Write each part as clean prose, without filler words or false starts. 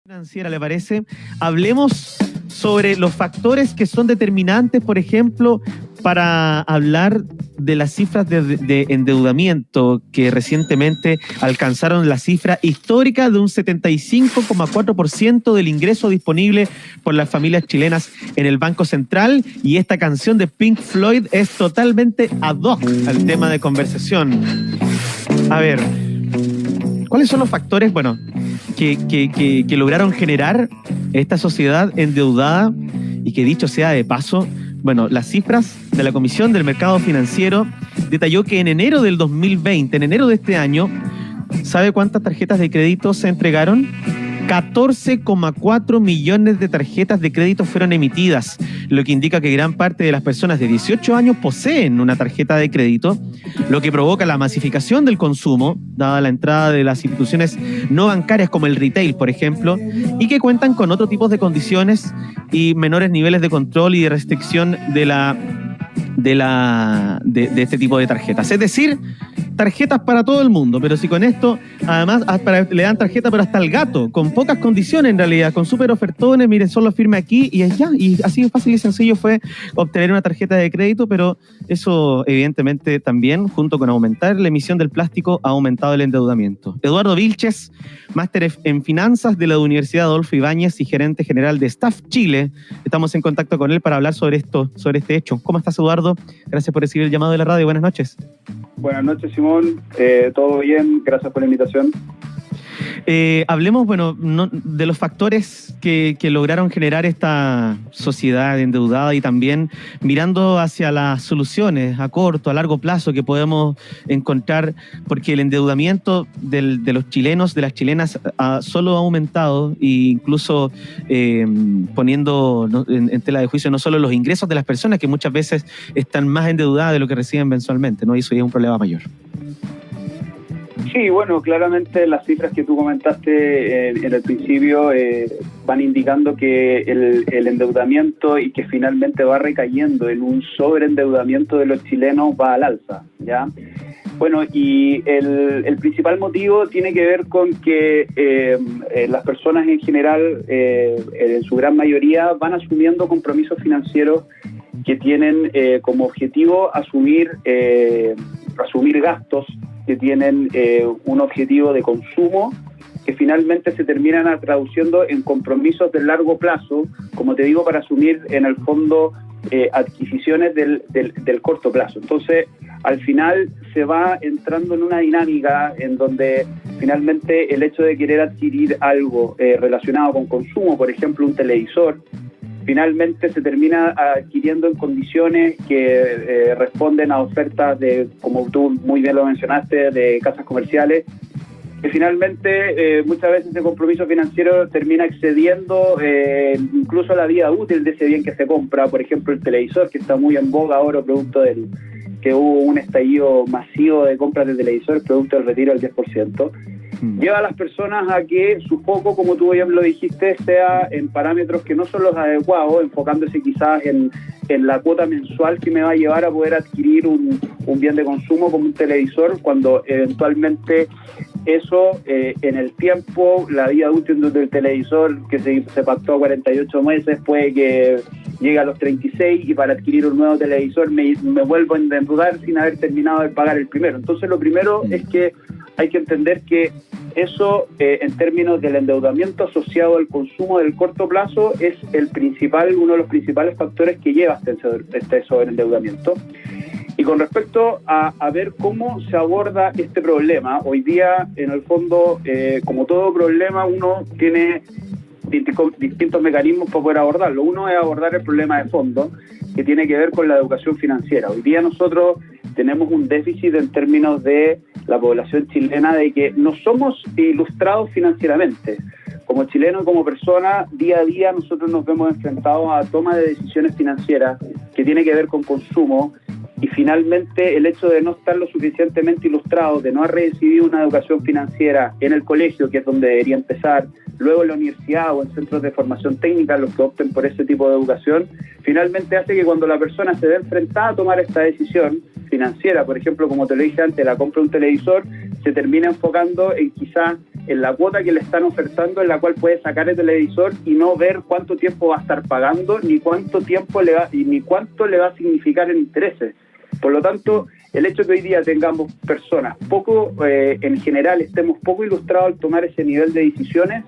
Financiera, ¿le parece? Hablemos sobre los factores que son determinantes, por ejemplo, para hablar de las cifras de endeudamiento que recientemente alcanzaron la cifra histórica de un 75,4% del ingreso disponible por las familias chilenas en el Banco Central, y esta canción de Pink Floyd es totalmente ad hoc al tema de conversación. A ver, ¿cuáles son los factores, que lograron generar esta sociedad endeudada? Y que, dicho sea de paso, las cifras de la Comisión del Mercado Financiero detalló que en enero del 2020, en enero de este año, ¿sabe cuántas tarjetas de crédito se entregaron? 14,4 millones de tarjetas de crédito fueron emitidas, lo que indica que gran parte de las personas de 18 años poseen una tarjeta de crédito, lo que provoca la masificación del consumo, dada la entrada de las instituciones no bancarias como el retail, por ejemplo, y que cuentan con otro tipo de condiciones y menores niveles de control y de restricción de este tipo de tarjetas. Es decir, tarjetas para todo el mundo, pero si con esto además le dan tarjeta pero hasta el gato, con pocas condiciones en realidad, con súper ofertones, miren, solo firme aquí y ya, y así de fácil y sencillo fue obtener una tarjeta de crédito, pero eso evidentemente también, junto con aumentar la emisión del plástico, ha aumentado el endeudamiento. Eduardo Vilches, máster en finanzas de la Universidad Adolfo Ibáñez y gerente general de Staff Chile, estamos en contacto con él para hablar sobre este hecho. ¿Cómo estás, Eduardo? Gracias por recibir el llamado de la radio. Buenas noches. Buenas noches, Simón. Todo bien, gracias por la invitación. Hablemos, de los factores que lograron generar esta sociedad endeudada y también mirando hacia las soluciones a corto, a largo plazo que podemos encontrar, porque el endeudamiento de los chilenos, de las chilenas, solo ha aumentado, e incluso poniendo en tela de juicio no solo los ingresos de las personas, que muchas veces están más endeudadas de lo que reciben mensualmente, ¿no? Y eso ya es un problema mayor. Sí, claramente las cifras que tú comentaste en el principio van indicando que el endeudamiento y que finalmente va recayendo en un sobreendeudamiento de los chilenos va al alza, ¿ya? Y el principal motivo tiene que ver con que las personas en general, en su gran mayoría, van asumiendo compromisos financieros que tienen como objetivo asumir gastos que tienen un objetivo de consumo, que finalmente se terminan traduciendo en compromisos de largo plazo, como te digo, para asumir en el fondo adquisiciones del corto plazo. Entonces, al final se va entrando en una dinámica en donde finalmente el hecho de querer adquirir algo relacionado con consumo, por ejemplo un televisor, finalmente se termina adquiriendo en condiciones que responden a ofertas de, como tú muy bien lo mencionaste, de casas comerciales, que finalmente muchas veces ese compromiso financiero termina excediendo incluso la vida útil de ese bien que se compra. Por ejemplo, el televisor, que está muy en boga ahora, producto del que hubo un estallido masivo de compras de televisores, producto del retiro del 10%. Lleva a las personas a que su foco, como tú ya lo dijiste, sea en parámetros que no son los adecuados, enfocándose quizás en la cuota mensual que me va a llevar a poder adquirir un bien de consumo como un televisor, cuando eventualmente eso en el tiempo, la vida útil del televisor que se pactó a 48 meses, puede que llegue a los 36 y para adquirir un nuevo televisor me vuelvo a endeudar sin haber terminado de pagar el primero. Entonces lo primero es que hay que entender que eso, en términos del endeudamiento asociado al consumo del corto plazo, es uno de los principales factores que lleva a este sobreendeudamiento. Y con respecto a ver cómo se aborda este problema, hoy día, en el fondo, como todo problema, uno tiene distintos mecanismos para poder abordarlo. Uno es abordar el problema de fondo, que tiene que ver con la educación financiera. Hoy día nosotros tenemos un déficit en términos de la población chilena, de que no somos ilustrados financieramente. Como chilenos, como personas, día a día nosotros nos vemos enfrentados a toma de decisiones financieras que tiene que ver con consumo, y finalmente el hecho de no estar lo suficientemente ilustrados, de no haber recibido una educación financiera en el colegio, que es donde debería empezar, luego en la universidad o en centros de formación técnica, los que opten por ese tipo de educación, finalmente hace que cuando la persona se ve enfrentada a tomar esta decisión financiera, por ejemplo, como te lo dije antes, la compra de un televisor, se termina enfocando en quizás en la cuota que le están ofertando, en la cual puede sacar el televisor y no ver cuánto tiempo va a estar pagando, ni cuánto le va a significar en intereses. Por lo tanto, el hecho que hoy día tengamos personas en general estemos poco ilustrados al tomar ese nivel de decisiones,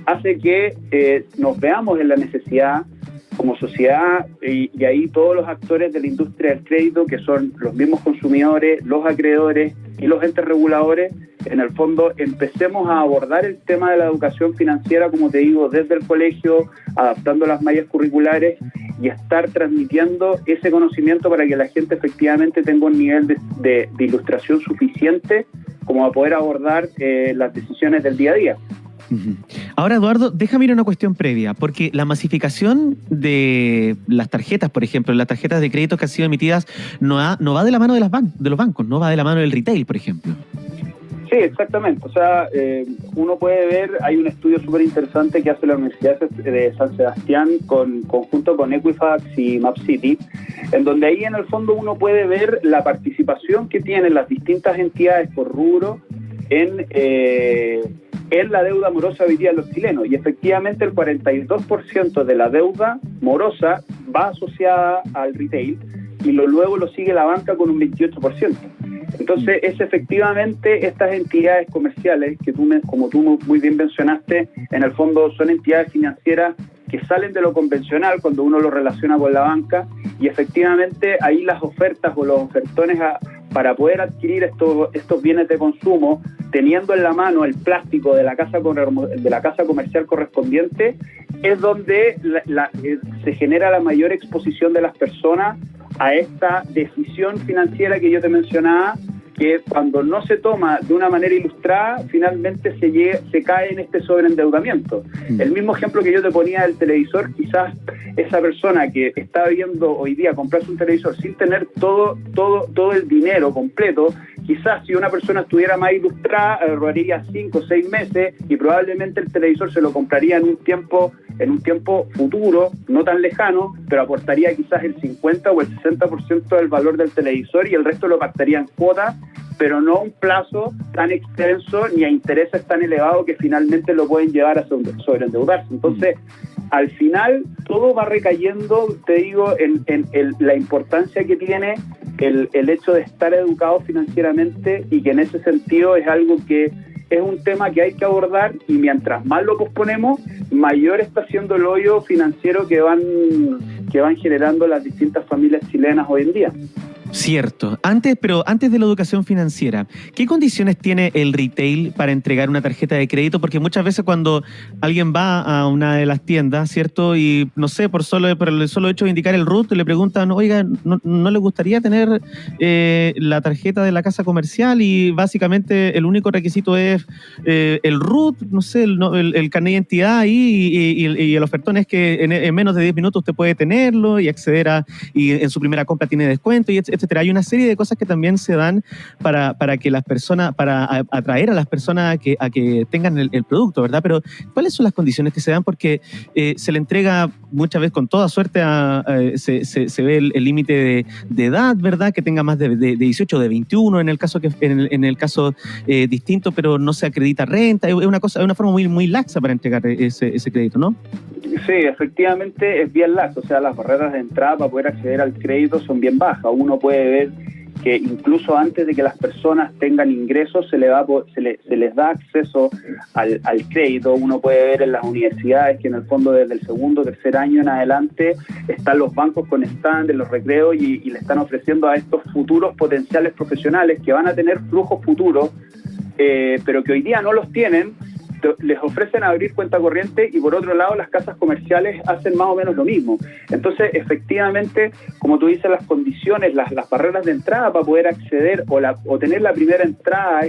hace que nos veamos en la necesidad como sociedad, y ahí todos los actores de la industria del crédito, que son los mismos consumidores, los acreedores y los entes reguladores, en el fondo empecemos a abordar el tema de la educación financiera, como te digo, desde el colegio, adaptando las mallas curriculares y estar transmitiendo ese conocimiento para que la gente efectivamente tenga un nivel de ilustración suficiente como a poder abordar las decisiones del día a día. Ahora, Eduardo, déjame ir a una cuestión previa, porque la masificación de las tarjetas, por ejemplo, las tarjetas de crédito que han sido emitidas, no va de la mano de los bancos, no va de la mano del retail, por ejemplo. Sí, exactamente. O sea, uno puede ver, hay un estudio súper interesante que hace la Universidad de San Sebastián conjunto con Equifax y MapCity, en donde ahí en el fondo uno puede ver la participación que tienen las distintas entidades por rubro en la deuda morosa hoy día de los chilenos, y efectivamente el 42% de la deuda morosa va asociada al retail y luego lo sigue la banca con un 28%. Entonces es efectivamente estas entidades comerciales que como tú muy bien mencionaste, en el fondo son entidades financieras que salen de lo convencional cuando uno lo relaciona con la banca, y efectivamente ahí las ofertas o los ofertones para poder adquirir estos bienes de consumo, teniendo en la mano el plástico de la casa comercial correspondiente, es donde se genera la mayor exposición de las personas a esta decisión financiera que yo te mencionaba, que cuando no se toma de una manera ilustrada, finalmente se cae en este sobreendeudamiento. El mismo ejemplo que yo te ponía del televisor, quizás esa persona que está viendo hoy día comprarse un televisor sin tener todo el dinero completo, quizás si una persona estuviera más ilustrada, ahorraría 5 o 6 meses y probablemente el televisor se lo compraría en un tiempo futuro, no tan lejano, pero aportaría quizás el 50 o el 60% del valor del televisor y el resto lo pactaría en cuotas, pero no a un plazo tan extenso ni a intereses tan elevados que finalmente lo pueden llevar a sobreendeudarse. Entonces, al final, todo va recayendo, te digo, en la importancia que tiene el hecho de estar educado financieramente, y que en ese sentido es algo que es un tema que hay que abordar, y mientras más lo posponemos, mayor está siendo el hoyo financiero que van generando las distintas familias chilenas hoy en día. Cierto. Pero antes de la educación financiera, ¿qué condiciones tiene el retail para entregar una tarjeta de crédito? Porque muchas veces cuando alguien va a una de las tiendas, ¿cierto? Y no sé, por el solo hecho de indicar el RUT, le preguntan, oiga, ¿no le gustaría tener la tarjeta de la casa comercial? Y básicamente el único requisito es el RUT, no sé, el carnet de identidad ahí, y el ofertón es que en menos de 10 minutos usted puede tenerlo y acceder y en su primera compra tiene descuento, y etcétera. Hay una serie de cosas que también se dan para que las personas, para atraer a las personas a que tengan el producto, ¿verdad? Pero ¿cuáles son las condiciones que se dan? Porque se le entrega muchas veces con toda suerte, se ve el límite de edad, ¿verdad? Que tenga más de 18 o de 21 en el caso distinto, pero no se acredita renta. Es una forma muy, muy laxa para entregar ese crédito, ¿no? Sí, efectivamente es bien laxo. O sea, las barreras de entrada para poder acceder al crédito son bien bajas. Uno puede ver que incluso antes de que las personas tengan ingresos se les da acceso al crédito. Uno puede ver en las universidades que en el fondo desde el segundo o tercer año en adelante están los bancos con stand en los recreos y le están ofreciendo a estos futuros potenciales profesionales que van a tener flujos futuros, pero que hoy día no los tienen. Les ofrecen abrir cuenta corriente, y por otro lado las casas comerciales hacen más o menos lo mismo. Entonces, efectivamente, como tú dices, las condiciones, las barreras de entrada para poder acceder o tener la primera entrada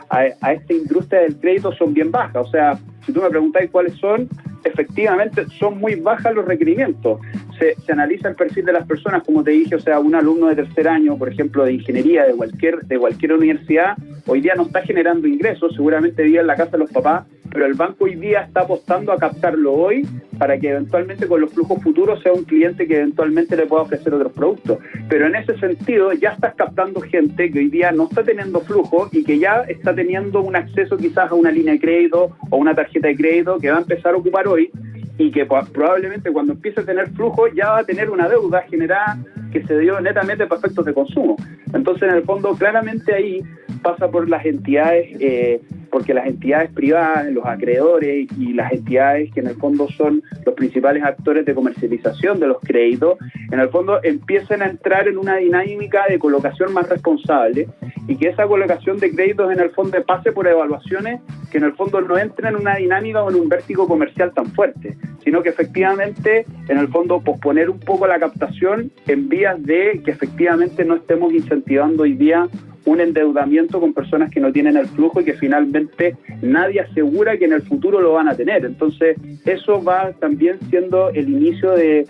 a esta industria del crédito son bien bajas. O sea, si tú me preguntáis cuáles son, efectivamente son muy bajas los requerimientos. Se analiza el perfil de las personas, como te dije. O sea, un alumno de tercer año, por ejemplo, de ingeniería de cualquier universidad, hoy día no está generando ingresos, seguramente vive en la casa de los papás pero el banco hoy día está apostando a captarlo hoy para que eventualmente con los flujos futuros sea un cliente que eventualmente le pueda ofrecer otros productos. Pero en ese sentido ya estás captando gente que hoy día no está teniendo flujo y que ya está teniendo un acceso quizás a una línea de crédito o una tarjeta de crédito que va a empezar a ocupar hoy y que probablemente cuando empiece a tener flujo ya va a tener una deuda generada que se dio netamente para efectos de consumo. Entonces, en el fondo, claramente ahí pasa por las entidades, porque las entidades privadas, los acreedores y las entidades que en el fondo son los principales actores de comercialización de los créditos, en el fondo empiezan a entrar en una dinámica de colocación más responsable y que esa colocación de créditos en el fondo pase por evaluaciones que en el fondo no entren en una dinámica o en un vértigo comercial tan fuerte, sino que efectivamente en el fondo posponer un poco la captación en vías de que efectivamente no estemos incentivando hoy día un endeudamiento con personas que no tienen el flujo y que finalmente nadie asegura que en el futuro lo van a tener. Entonces eso va también siendo el inicio de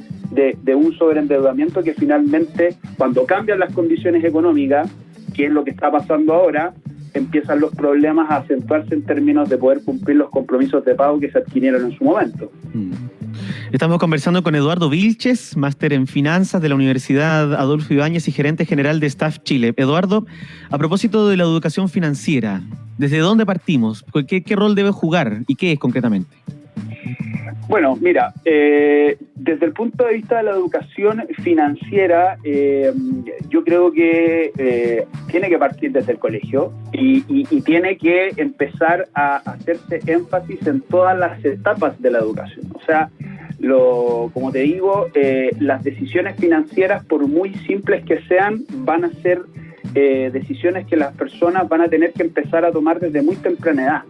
un sobreendeudamiento que finalmente cuando cambian las condiciones económicas, que es lo que está pasando ahora, empiezan los problemas a acentuarse en términos de poder cumplir los compromisos de pago que se adquirieron en su momento. Estamos conversando con Eduardo Vilches, máster en Finanzas de la Universidad Adolfo Ibáñez y gerente general de Staff Chile. Eduardo, a propósito de la educación financiera, ¿desde dónde partimos? ¿Qué rol debe jugar y qué es concretamente? Bueno, mira, desde el punto de vista de la educación financiera, yo creo que tiene que partir desde el colegio y tiene que empezar a hacerse énfasis en todas las etapas de la educación. O sea, como te digo, las decisiones financieras, por muy simples que sean, van a ser decisiones que las personas van a tener que empezar a tomar desde muy temprana edad.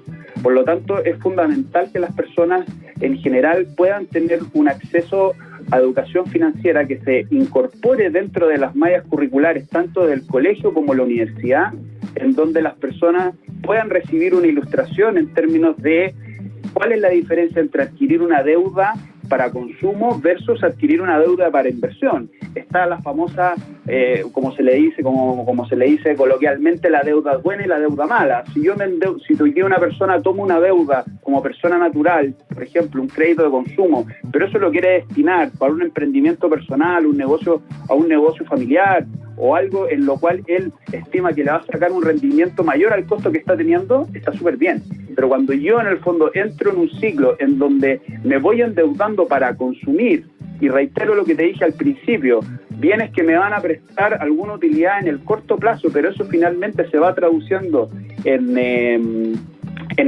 Por lo tanto, es fundamental que las personas en general puedan tener un acceso a educación financiera que se incorpore dentro de las mallas curriculares, tanto del colegio como la universidad, en donde las personas puedan recibir una ilustración en términos de cuál es la diferencia entre adquirir una deuda para consumo versus adquirir una deuda para inversión. Está la famosa, como se le dice coloquialmente, la deuda buena y la deuda mala. Si hoy día una persona toma una deuda como persona natural, por ejemplo, un crédito de consumo, pero eso lo quiere destinar para un emprendimiento personal, a un negocio familiar o algo en lo cual él estima que le va a sacar un rendimiento mayor al costo que está teniendo, está súper bien. Pero cuando yo en el fondo entro en un ciclo en donde me voy endeudando para consumir, y reitero lo que te dije al principio, bienes que me van a prestar alguna utilidad en el corto plazo, pero eso finalmente se va traduciendo en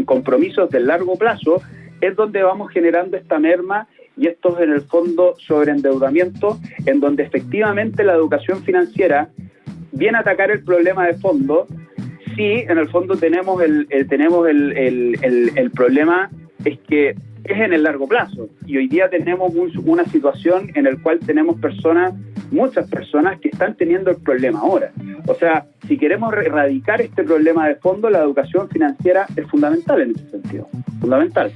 compromisos del largo plazo, es donde vamos generando esta merma y estos en el fondo sobreendeudamiento, en donde efectivamente la educación financiera viene a atacar el problema de fondo. Sí, en el fondo tenemos el problema es que es en el largo plazo y hoy día tenemos una situación en la cual tenemos muchas personas que están teniendo el problema ahora. O sea, si queremos erradicar este problema de fondo, la educación financiera es fundamental en ese sentido, fundamental.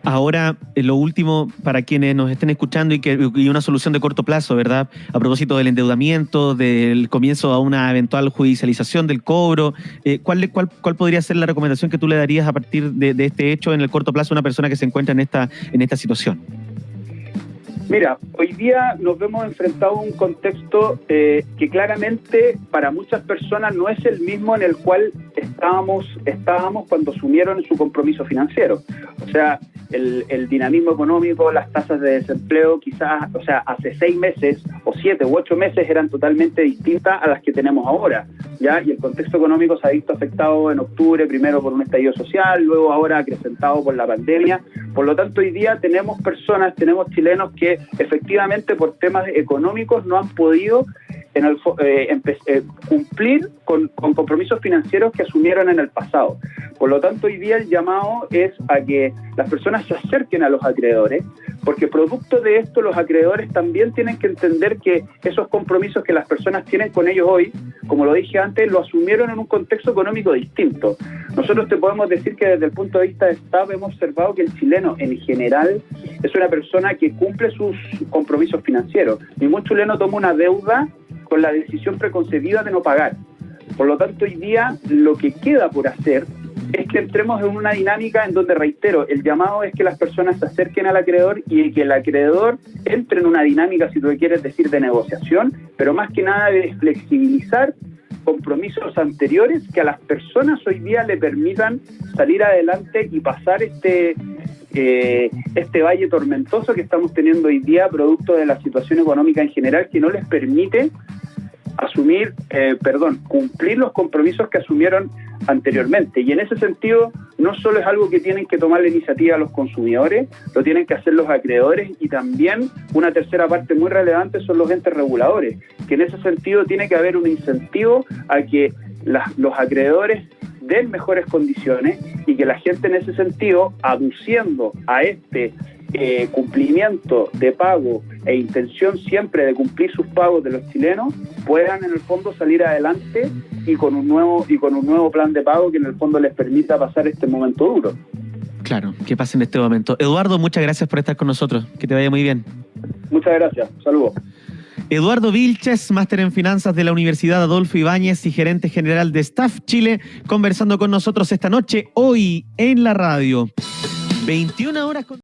Ahora, lo último, para quienes nos estén escuchando y una solución de corto plazo, ¿verdad? A propósito del endeudamiento, del comienzo a una eventual judicialización del cobro, ¿cuál podría ser la recomendación que tú le darías a partir de este hecho en el corto plazo a una persona que se encuentra en esta situación? Mira, hoy día nos vemos enfrentados a un contexto que claramente para muchas personas no es el mismo en el cual estábamos cuando asumieron su compromiso financiero. O sea, el dinamismo económico, las tasas de desempleo quizás, o sea, hace 6 meses o 7 u 8 meses eran totalmente distintas a las que tenemos ahora, ¿ya? Y el contexto económico se ha visto afectado en octubre, primero por un estallido social, luego ahora acrecentado por la pandemia. Por lo tanto, hoy día tenemos chilenos que efectivamente por temas económicos no han podido cumplir con compromisos financieros que asumieron en el pasado. Por lo tanto, hoy día el llamado es a que las personas se acerquen a los acreedores, porque producto de esto los acreedores también tienen que entender que esos compromisos que las personas tienen con ellos hoy, como lo dije antes, lo asumieron en un contexto económico distinto. Nosotros te podemos decir que desde el punto de vista de Estado hemos observado que el chileno en general es una persona que cumple sus compromisos financieros. Ningún chileno toma una deuda con la decisión preconcebida de no pagar. Por lo tanto, hoy día lo que queda por hacer es que entremos en una dinámica en donde, reitero, el llamado es que las personas se acerquen al acreedor y que el acreedor entre en una dinámica, si tú quieres decir, de negociación, pero más que nada de flexibilizar compromisos anteriores que a las personas hoy día le permitan salir adelante y pasar este valle tormentoso que estamos teniendo hoy día, producto de la situación económica en general, que no les permite cumplir los compromisos que asumieron anteriormente. Y en ese sentido, no solo es algo que tienen que tomar la iniciativa los consumidores, lo tienen que hacer los acreedores, y también una tercera parte muy relevante son los entes reguladores, que en ese sentido tiene que haber un incentivo a que los acreedores den mejores condiciones y que la gente en ese sentido, aduciendo a este cumplimiento de pago e intención siempre de cumplir sus pagos de los chilenos, puedan en el fondo salir adelante y con un nuevo plan de pago que en el fondo les permita pasar este momento duro. Claro, que pase en este momento. Eduardo, muchas gracias por estar con nosotros. Que te vaya muy bien. Muchas gracias. Saludos. Eduardo Vilches, máster en finanzas de la Universidad Adolfo Ibáñez y gerente general de Staff Chile, conversando con nosotros esta noche, hoy en la radio. 21 horas con...